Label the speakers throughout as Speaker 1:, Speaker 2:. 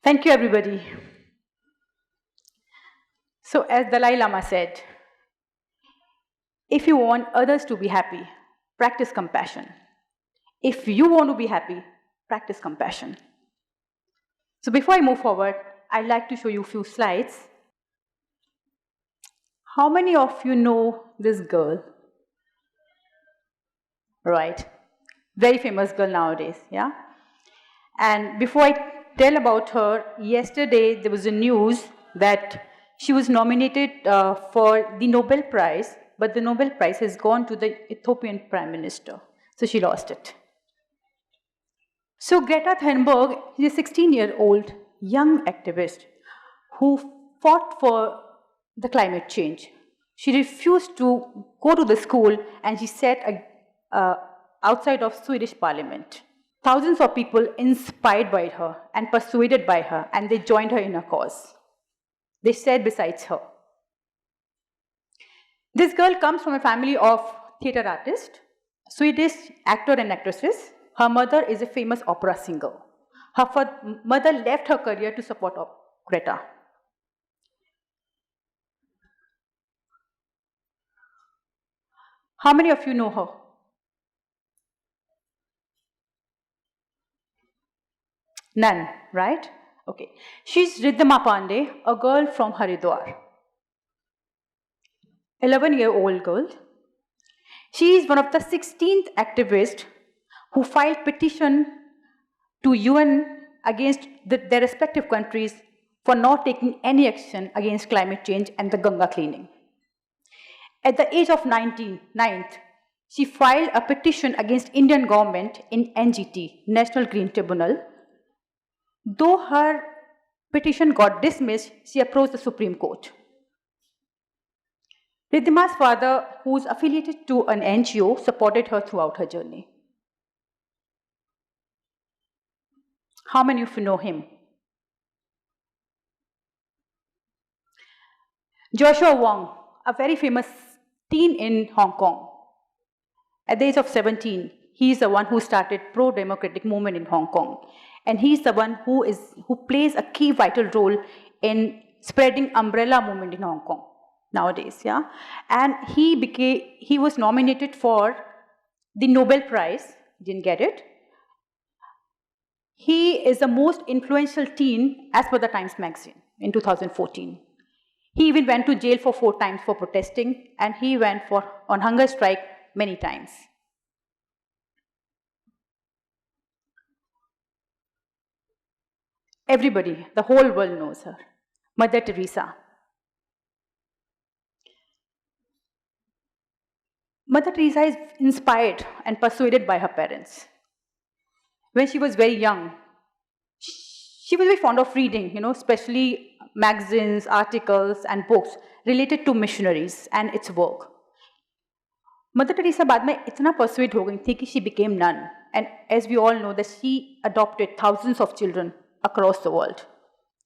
Speaker 1: Thank you, everybody. So, as Dalai Lama said, if you want others to be happy, practice compassion. If you want to be happy, practice compassion. So, before I move forward, I'd like to show you a few slides. How many of you know this girl? Right. Very famous girl nowadays, yeah? And before I tell about her, yesterday there was a news that she was nominated for the Nobel Prize, but the Nobel Prize has gone to the Ethiopian Prime Minister. So she lost it. So Greta Thunberg is a 16-year-old young activist who fought for the climate change. She refused to go to the school and she sat outside of Swedish parliament. Thousands of people inspired by her and persuaded by her, and they joined her in her cause. They sat beside her. This girl comes from a family of theatre artists, Swedish actor and actresses. Her mother is a famous opera singer. Her mother left her career to support Greta. How many of you know her? None, right? Okay. She's Riddhima Pandey, a girl from Haridwar. 11-year-old girl. She is one of the 16th activists who filed petition to UN against their respective countries for not taking any action against climate change and the Ganga cleaning. At the age of 9th, she filed a petition against Indian government in NGT, National Green Tribunal. Though her petition got dismissed, she approached the Supreme Court. Riddhima's father, who is affiliated to an NGO, supported her throughout her journey. How many of you know him? Joshua Wong, a very famous teen in Hong Kong. At the age of 17, he is the one who started pro-democratic movement in Hong Kong. And he's the one who plays a key vital role in spreading umbrella movement in Hong Kong nowadays, yeah. And he was nominated for the Nobel Prize, didn't get it. He is the most influential teen as per the Times magazine in 2014. He even went to jail for 4 times for protesting, and he went on hunger strike many times. Everybody, the whole world knows her. Mother Teresa. Mother Teresa is inspired and persuaded by her parents. When she was very young, she was very fond of reading, especially magazines, articles, and books related to missionaries and its work. Mother Teresa बाद में इतना persuade हो गई थी कि she became nun, and as we all know that she adopted thousands of children across the world.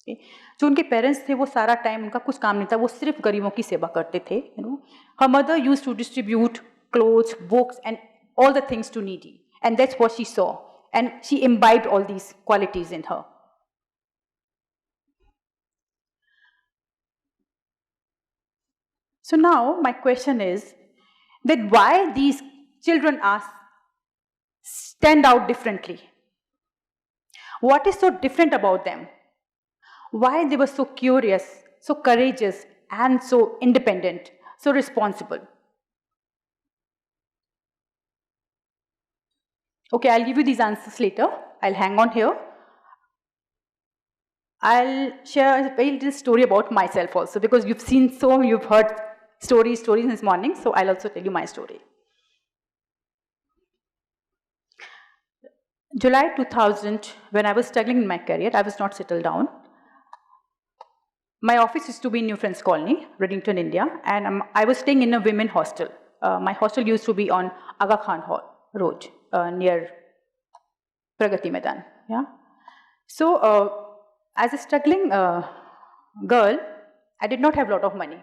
Speaker 1: जो उनके parents थे वो सारा टाइम उनका कुछ काम नहीं था, वो सिर्फ गरीबों की सेवा करते थे. Her mother used to distribute clothes, books, and all the things to needy, and that's what she saw, and she imbibed all these qualities in her. So now my question is that why these children stand out differently? What is so different about them? Why they were so curious, so courageous, and so independent, so responsible? Okay, I'll give you these answers later. I'll hang on here. I'll share a very little story about myself also, because you've heard stories this morning, so I'll also tell you my story. July 2000, when I was struggling in my career, I was not settled down. My office used to be in New Friends Colony, Reddington, India, and I was staying in a women hostel. My hostel used to be on Aga Khan Road, near Pragati Maidan. Yeah. So, as a struggling girl, I did not have a lot of money.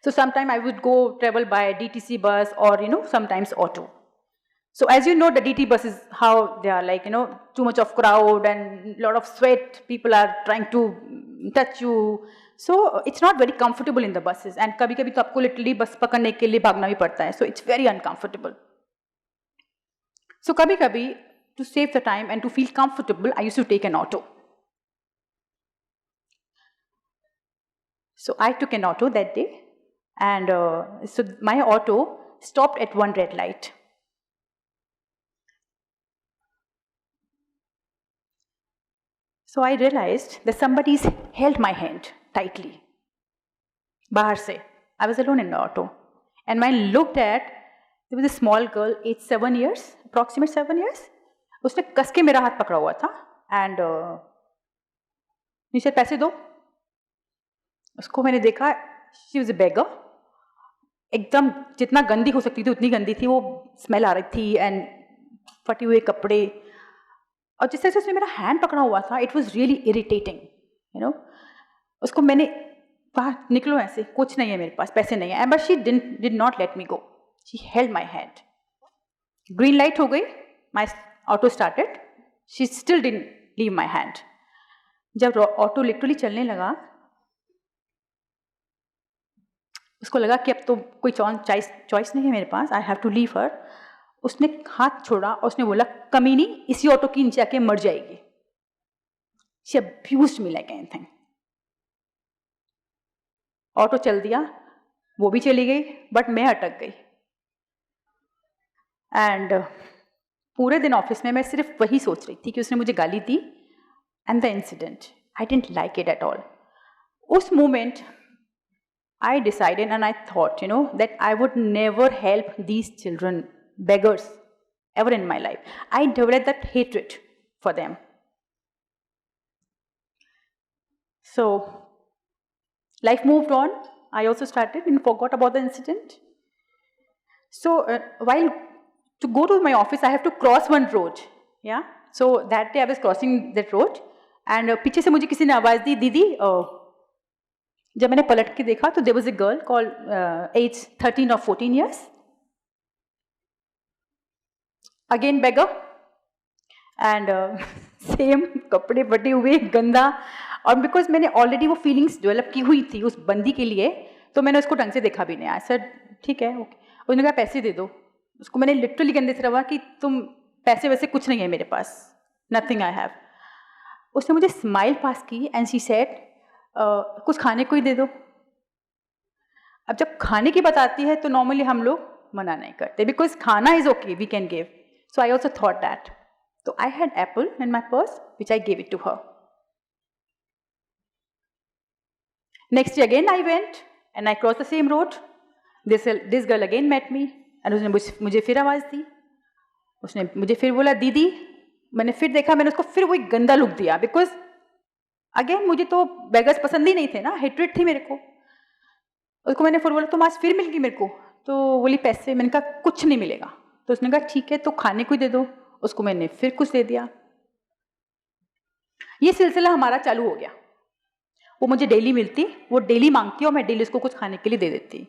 Speaker 1: So sometimes I would go travel by DTC bus or, sometimes auto. So as you know, the DT buses, how they are like, too much of crowd and lot of sweat, people are trying to touch you. So it's not very comfortable in the buses. And kabhi kabhi to aapko literally bus pakadne ke liye bhagna bhi padta hai. So it's very uncomfortable. So kabhi kabhi, to save the time and to feel comfortable, I used to take an auto. So I took an auto that day, and so my auto stopped at one red light. So I realized that somebody's held my hand tightly. Bahar se. I was alone in the auto. And when I looked at, there was a small girl, aged 7 years, approximate 7 years. उसने कस के मेरा हाथ पकड़ा हुआ था, and नीचे पैसे दो. उसको मैंने देखा, she was a beggar. एकदम जितना गंदी हो सकती थी उतनी गंदी थी, वो स्मेल आ रही थी, and फटे हुए कपड़े. और जिस तरह से उसने मेरा हैंड पकड़ा हुआ था, इट वॉज रियली इरिटेटिंग, उसको मैंने कहा निकलो ऐसे, कुछ नहीं है मेरे पास, पैसे नहीं है, but she did not let me go. She held my hand. Green light हो गई, my auto started, she still didn't leave my hand. जब ऑटो लिटरली चलने लगा, उसको लगा कि अब तो कोई चॉइस नहीं है मेरे पास, I have to leave her. उसने हाथ छोड़ा और उसने बोला, कमीनी, इसी ऑटो की नीचे आके मर जाएगी. She abused me like anything. Auto चल दिया, वो भी चली गई, बट मैं अटक गई. एंड पूरे दिन ऑफिस में मैं सिर्फ वही सोच रही थी कि उसने मुझे गाली दी, and the incident, I didn't like it at all. उस moment I decided and I thought, that I would never help these children, beggars, ever in my life. I developed that hatred for them. So, life moved on. I also started and forgot about the incident. So, while to go to my office, I have to cross one road. Yeah. So that day I was crossing that road, and पीछे से मुझे किसी ने आवाज दी, दीदी. जब मैंने पलट के देखा तो there was a girl called age 13 or 14 years. Again beggar, and same कपड़े फटे हुए, गंदा. और बिकॉज मैंने ऑलरेडी वो फीलिंग्स डेवलप की हुई थी उस बंदी के लिए, तो मैंने उसको ढंग से देखा भी नहीं. आई सेड ठीक है, ओके. उसने कहा पैसे दे दो. उसको मैंने लिटरली गंदे से रहा कि तुम पैसे वैसे कुछ नहीं है मेरे पास, नथिंग आई हैव. उसने मुझे स्माइल पास की एंड शी सेड, कुछ खाने को ही दे दो. अब जब खाने की बात आती है तो नॉर्मली हम लोग मना नहीं करते, बिकॉज खाना is okay, we can give. So I also thought that. तो I had apple in my purse which I give it to her. Next day again I went and I cross the same road. This girl again met me, and उसने मुझे फिर आवाज दी. उसने मुझे फिर बोला दीदी. मैंने फिर देखा, मैंने उसको फिर वही गंदा लुक दिया, बिकॉज अगेन मुझे तो बेगर्स पसंद ही नहीं थे ना, हेट्रेड थी मेरे को. उसको मैंने फिर बोला तुम आज फिर मिल गई मेरे को, तो बोली पैसे. मैंने कहा कुछ नहीं मिलेगा. तो उसने कहा ठीक है, तो खाने को ही दे दो. उसको मैंने फिर कुछ दे दिया. ये सिलसिला हमारा चालू हो गया. वो मुझे डेली मिलती, वो डेली मांगती और मैं डेली उसको कुछ खाने के लिए दे देती.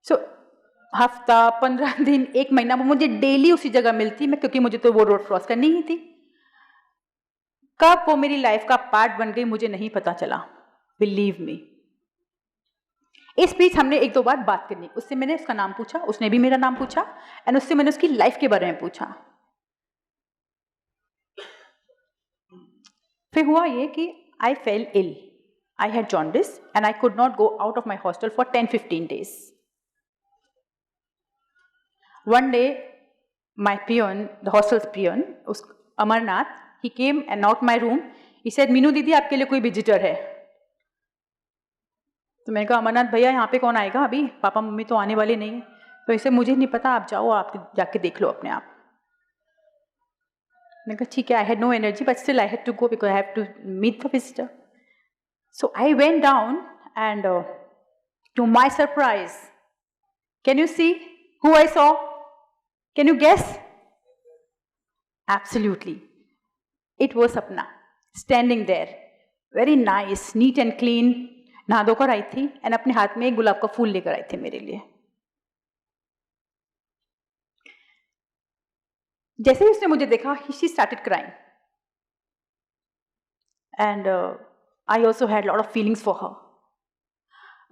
Speaker 1: सो हफ्ता, 15 दिन, 1 महीना वो मुझे डेली उसी जगह मिलती, मैं क्योंकि मुझे तो वो रोड क्रॉस करनी ही थी. कब वो मेरी लाइफ का पार्ट बन गई मुझे नहीं पता चला, बिलीव मी. इस बीच हमने 1-2 बार बात करनी. उससे मैंने उसका नाम पूछा, उसने भी मेरा नाम पूछा, एंड उससे मैंने उसकी लाइफ के बारे में पूछा. फिर हुआ ये कि I fell ill. I had jaundice and I could not go out of my hostel for 10-15 days. One day, my peon, the hostel's peon, Amarnath, he came and knocked my room. He said, Meenu दीदी आपके लिए कोई visitor है. तो मैंने कहा अमरनाथ भैया यहाँ पे कौन आएगा, अभी पापा मम्मी तो आने वाले नहीं. तो इसे मुझे नहीं पता, आप जाओ, आप जाके देख लो अपने आप. मैंने कहा ठीक है. I had no energy but still I had to go because I have to meet the visitor. So I went down and to my surprise, can you see who I saw? Can you guess? Absolutely. It was Sapna, standing there, very nice, neat and clean. नहा धोकर आई थी and अपने हाथ में एक गुलाब का फूल लेकर आई थी मेरे लिए. जैसे ही उसने मुझे देखा, she started crying. And I also had a lot of feelings for her.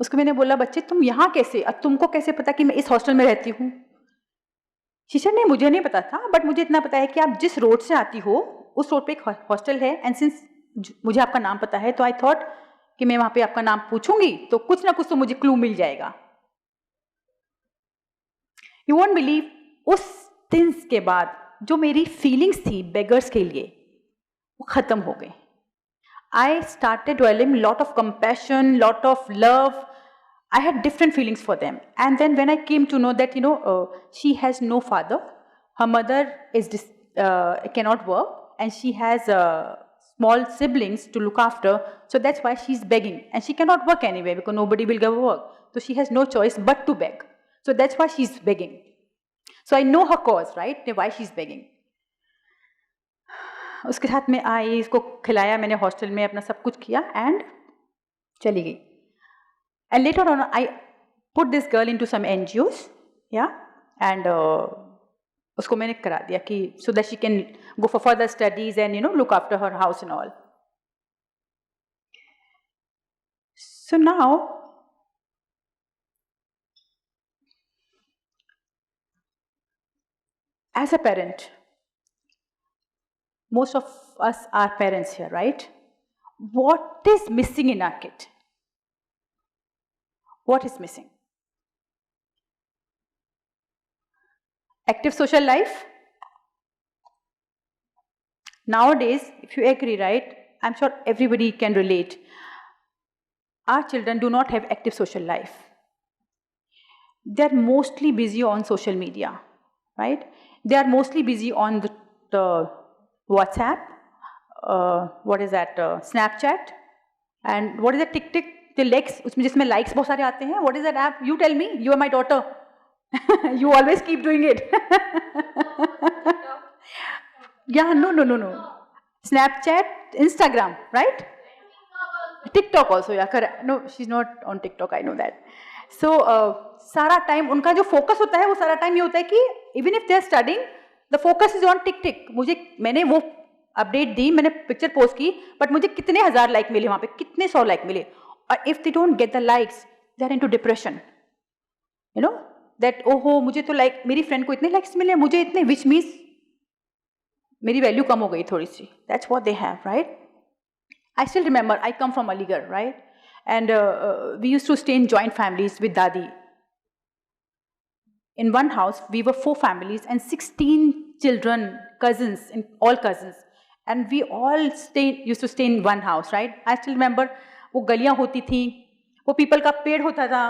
Speaker 1: उसको मैंने बोला, बच्चे तुम यहाँ कैसे, अब तुमको कैसे पता कि मैं इस हॉस्टल में रहती हूँ? शीशा नहीं, मुझे नहीं पता था, बट मुझे इतना पता है कि आप जिस रोड से आती हो उस रोड पे एक हॉस्टल है, एंड सिंस मुझे आपका नाम पता है तो आई थॉट कि मैं वहाँ पे आपका नाम पूछूंगी तो कुछ ना कुछ तो मुझे क्लू मिल जाएगा. यू वोंट बिलीव, उस दिन के बाद जो मेरी फीलिंग्स थी बेगर्स के लिए वो खत्म हो गई. I started dwelling lot of compassion, lot of love. I had different feelings for them. And then when I came to know that, she has no father, her mother cannot work, and she has small siblings to look after. So that's why she's begging. And she cannot work anyway because nobody will give her work. So she has no choice but to beg. So that's why she's begging. So I know her cause, right? Why she's begging. उसके साथ में आई, इसको खिलाया मैंने hostel में, अपना सब कुछ किया एंड चली गई. And later on I put this girl into some NGOs, या, एंड उसको मैंने करा दिया कि so that she can go for further studies and look after her house and all. So now as a parent, most of us are parents here, right? What is missing in our kid? What is missing? Active social life? Nowadays, if you agree, right, I'm sure everybody can relate. Our children do not have active social life. They're mostly busy on social media, right? They are mostly busy on the WhatsApp, what is that, Snapchat, and what is that TikTok, the likes, उसमें जिसमें likes बहुत सारे आते हैं. What is that app? You tell me. You are my daughter. You always keep doing it. Yeah, no. Snapchat, Instagram, right? TikTok also, yeah, correct. No, she's not on TikTok. I know that. So सारा time उनका जो focus होता है वो सारा time ये होता है कि even if they are studying the focus is on tick. मैंने वो अपडेट दी, मैंने पिक्चर पोस्ट की, बट मुझे कितने हजार लाइक मिले वहां पे, कितने 100 लाइक मिले. और if they don't get the likes they are into depression. That ओहो मुझे तो लाइक, मेरी फ्रेंड को इतने लाइक्स मिले, मुझे इतने, विच मीन्स मेरी वैल्यू कम हो गई थोड़ी सी. That's what they have, right? I still remember, I come from Aligarh, right? And we used to stay in joint families with Dadi. In one house, we were 4 families and 16 children, cousins, all cousins. And we all used to stay in one house, right? I still remember, वो गलियाँ होती थी, वो people का पेड़ होता था,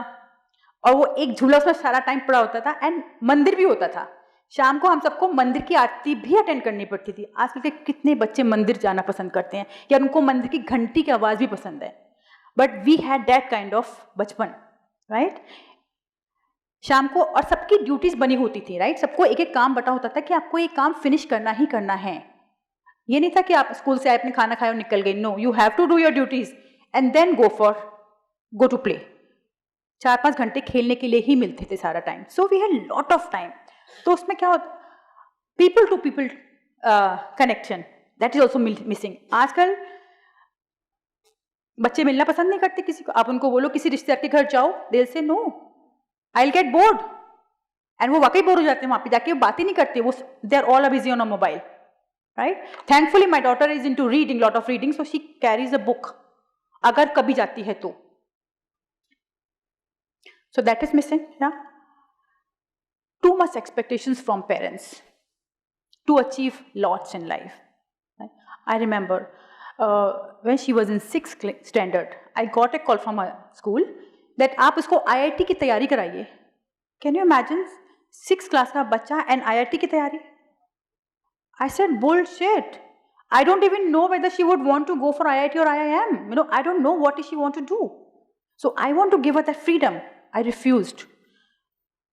Speaker 1: और वो एक झूला उसमें सारा टाइम पड़ा होता था, एंड मंदिर भी होता था. शाम को हम सबको मंदिर की आरती भी अटेंड करनी पड़ती थी. आजकल के कितने बच्चे मंदिर जाना पसंद करते हैं, या उनको मंदिर की घंटी की आवाज़ भी पसंद है. But we had that kind of बचपन, राइट? शाम को, और सबकी ड्यूटीज बनी होती थी, राइट? सबको एक एक काम बटा होता था कि आपको ये काम फिनिश करना ही करना है. ये नहीं था कि आप स्कूल से आए, अपने खाना खाए और निकल गए. No, you have to do your duties and then go to play. 4-5 घंटे खेलने के लिए ही मिलते थे सारा time. So we had lot of time. तो उसमें क्या होता, people to people connection, that is also missing. आजकल बच्चे मिलना पसंद नहीं करते किसी को. आप उनको बोलो किसी रिश्तेदार के घर जाओ, they will say no, I will get bored. And वो वाकई बोर हो जाते हैं, वहां पे जाके बात ही नहीं करते, वो they are all busy on a mobile, right? Thankfully my daughter is into reading, lot of reading, so she carries a book अगर कभी जाती है तो. So that is missing. Too much expectations from parents to achieve lots in life. I remember when she was in 6th standard, I got a call from a school that आप उसको IIT की तैयारी कराइए. Can you imagine 6th class का बच्चा and IIT की तैयारी? I said bullshit. I don't even know whether she would want to go for IIT or IIM. I don't know what she want to do. So I want to give her that freedom. I refused.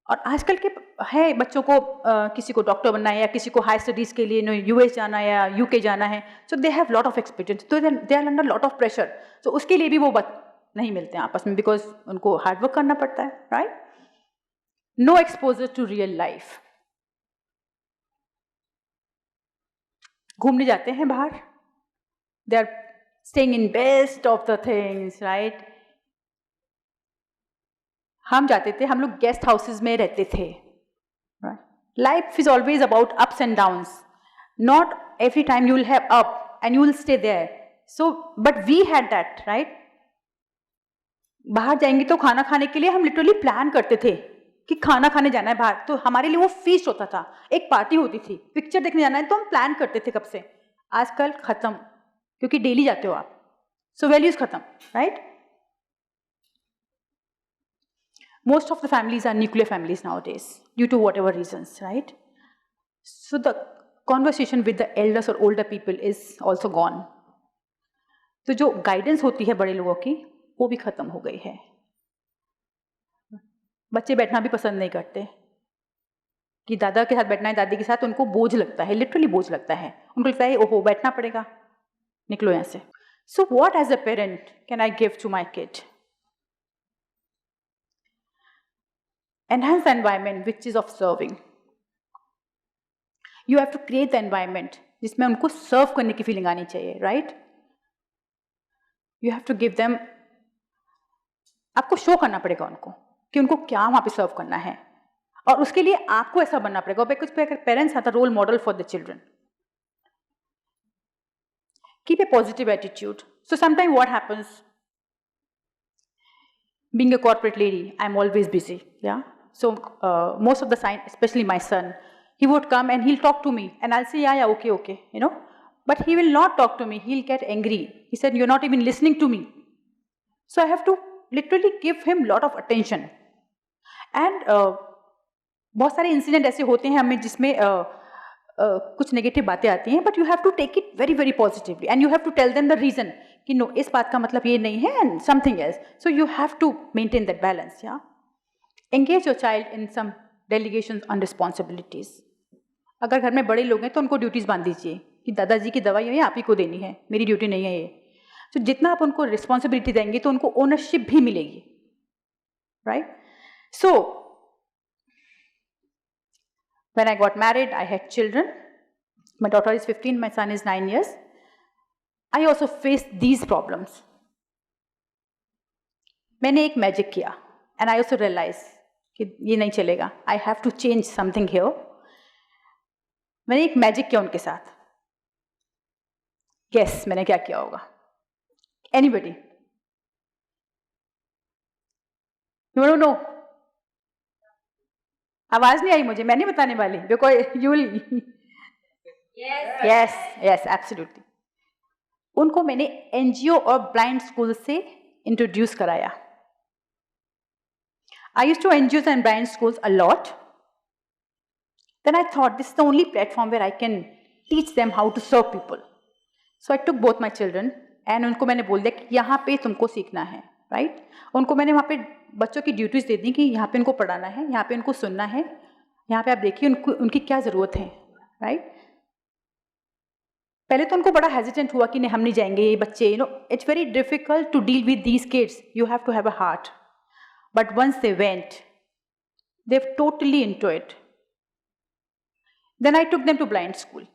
Speaker 1: और आजकल के है बच्चों को किसी को doctor बनना है, या किसी को हाई स्टडीज़ के लिए US जाना है या UK जाना है. So they have lot of experience, तो they are under lot of pressure. So उसके लिए भी वो नहीं मिलते हैं आपस में, बिकॉज उनको हार्डवर्क करना पड़ता है, right? No exposure to real life. घूमने जाते हैं बाहर, they are staying in best of the things, right? हम जाते थे, हम लोग गेस्ट हाउसेस में रहते थे. Life is always about ups and downs. Not every time you will have up and you will stay there. So, but we had that, right? बाहर जाएंगे तो खाना खाने के लिए हम लिटरली प्लान करते थे कि खाना खाने जाना है बाहर, तो हमारे लिए वो फीस्ट होता था, एक पार्टी होती थी. पिक्चर देखने जाना है तो हम प्लान करते थे कब से. आजकल खत्म, क्योंकि डेली जाते हो आप, सो वैल्यूज खत्म, right? Most of the families are nuclear families nowadays due to whatever reasons, right? So the conversation with the elders or older people is also gone. तो जो गाइडेंस होती है बड़े लोगों की वो भी खत्म हो गई है. बच्चे बैठना भी पसंद नहीं करते कि दादा के साथ बैठना है, दादी के साथ, उनको बोझ लगता है, लिटरली बोझ लगता है. उनको लगता है ओहो बैठना पड़ेगा, निकलो यहाँ से. So what as a parent can I give to my kid? Enhance the environment which is of serving. You have to create the environment जिसमें उनको सर्व करने की फीलिंग आनी चाहिए, right? You have to give them, आपको show करना पड़ेगा उनको कि उनको क्या वहाँ पे सर्व करना है, और उसके लिए आपको ऐसा बनना पड़ेगा. Because parents are the role model for the children. Keep a positive attitude. So sometimes what happens, being a corporate lady, I'm always busy, yeah? So most of the time, especially my son, he would come and he'll talk to me and I'll say, yeah, okay, you know. But he will not talk to me, he'll get angry. He said, you're not even listening to me. So I have to literally give him lot of attention. And बहुत सारे incident ऐसे होते हैं हमें जिसमें कुछ negative बातें आती हैं, but you have to take it very very positively and you have to tell them the reason कि नो, इस बात का मतलब ये नहीं है and something else. So you have to maintain that balance. या engage your child in some delegations on responsibilities. अगर घर में बड़े लोग हैं तो उनको ड्यूटीज बांध दीजिए कि दादाजी की दवाई है आप ही को देनी है, मेरी ड्यूटी नहीं है ये. तो जितना आप उनको रिस्पॉन्सिबिलिटी देंगे तो उनको ओनरशिप भी मिलेगी, right? So when I got married, I had children. My daughter is 15, my son is 9 years. I also faced these problems. मैंने एक मैजिक किया and I also realized कि ये नहीं चलेगा. I have to change something here. मैंने एक magic किया उनके साथ. Guess मैंने क्या किया होगा? Anybody? You want to know? आवाज नहीं आई मुझे, मैं नहीं बताने वाली, because you will. Yes absolutely. उनको मैंने एनजीओ और ब्लाइंड स्कूल से इंट्रोड्यूस कराया. I used to NGOs and blind schools a lot. Then I thought this is the only platform where I can teach them how to serve people. So I took both my children and उनको मैंने बोल दिया कि यहाँ पे तुमको सीखना है, राइट? उनको मैंने वहाँ पे बच्चों की ड्यूटीज दे दी कि यहाँ पे इनको पढ़ाना है, यहाँ पे इनको सुनना है, यहाँ पे आप देखिए उनकी क्या ज़रूरत है, राइट? पहले तो उनको बड़ा हेजिटेंट हुआ कि नहीं हम नहीं जाएंगे, ये बच्चे, you know, it's very difficult to deal with these kids. You have to have a heart. But once they went, they have totally into it. Then I took them to blind school.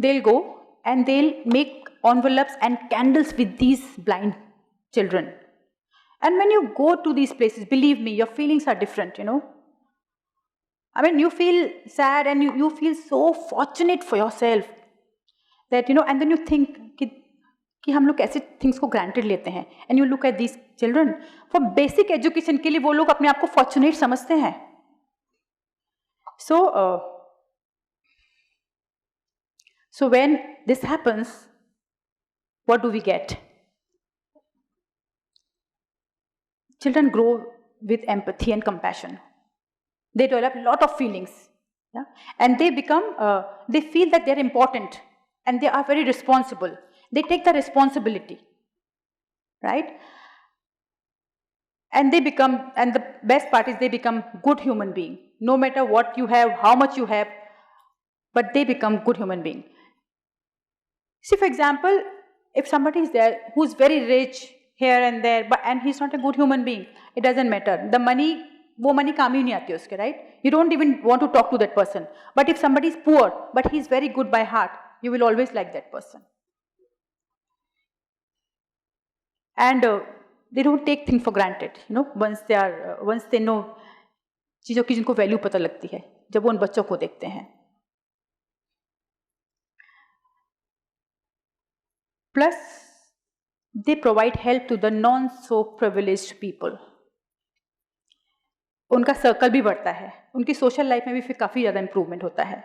Speaker 1: They'll go and they'll make envelopes and candles with these blind children. And when you go to these places, believe me, your feelings are different, you know. I mean, you feel sad and you feel so fortunate for yourself that, you know, and then you think कि हम लोग ऐसे things को granted लेते हैं. And you look at these children, for basic education के लिए वो लोग अपने आप को fortunate समझते हैं. So when this happens, what do we get? Children grow with empathy and compassion. They develop a lot of feelings, yeah? And they become, they feel that they're important and they are very responsible. They take the responsibility, right? And they become, and the best part is they become good human being. No matter what you have, how much you have, but they become good human being. See, for example, if somebody is there who's very rich here and there, and he's not a good human being, it doesn't matter. The money वो money काम ही नहीं आती उसके, right? You don't even want to talk to that person. But if somebody is poor, but he is very good by heart, you will always like that person. And they don't take things for granted, you know, once they know चीज़ों की जिनको value पता लगती है, जब वो उन बच्चों को देखते हैं. Plus, they provide help to the non-so-privileged people. उनका सर्कल भी बढ़ता है, उनकी सोशल लाइफ में भी फिर काफ़ी ज़्यादा इम्प्रूवमेंट होता है.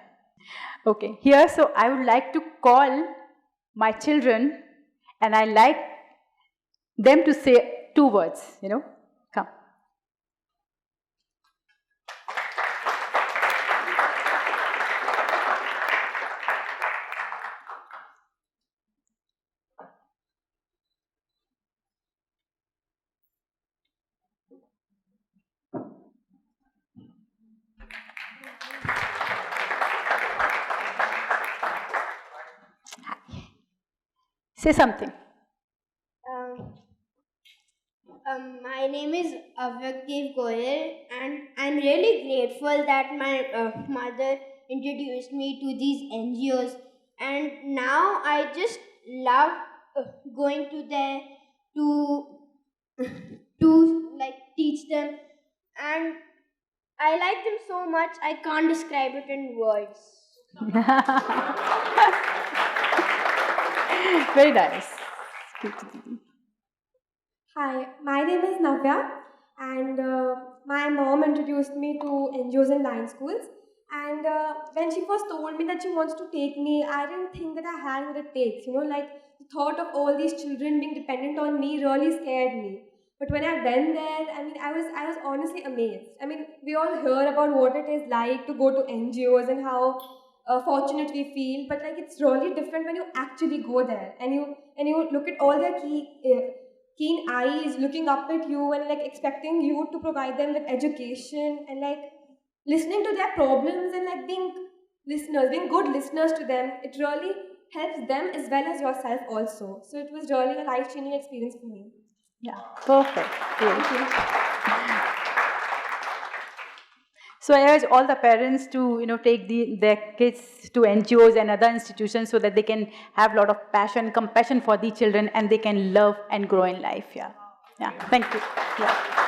Speaker 1: Okay, here, so I would like to call my children and I like them to say 2 words, you know, come. Say something.
Speaker 2: My name is Agrawal Goyal, and I'm really grateful that my mother introduced me to these NGOs, and now I just love going to there to like teach them, and I like them so much I can't describe it in words.
Speaker 1: Very nice.
Speaker 3: Hi, my name is Navya, and my mom introduced me to NGOs and line schools. And when she first told me that she wants to take me, I didn't think that I had what it takes. You know, like the thought of all these children being dependent on me really scared me. But when I went there, I mean, I was honestly amazed. I mean, we all hear about what it is like to go to NGOs and how fortunate we feel, but like it's really different when you actually go there and you look at all their keen eyes looking up at you and like expecting you to provide them with education and like listening to their problems and like being good listeners to them. It really helps them as well as yourself also. So it was really a life-changing experience for me.
Speaker 1: Yeah, perfect. Thank you. So I urge all the parents to, you know, take their kids to NGOs and other institutions so that they can have a lot of passion, compassion for the children, and they can love and grow in life. Yeah. Thank you. Yeah.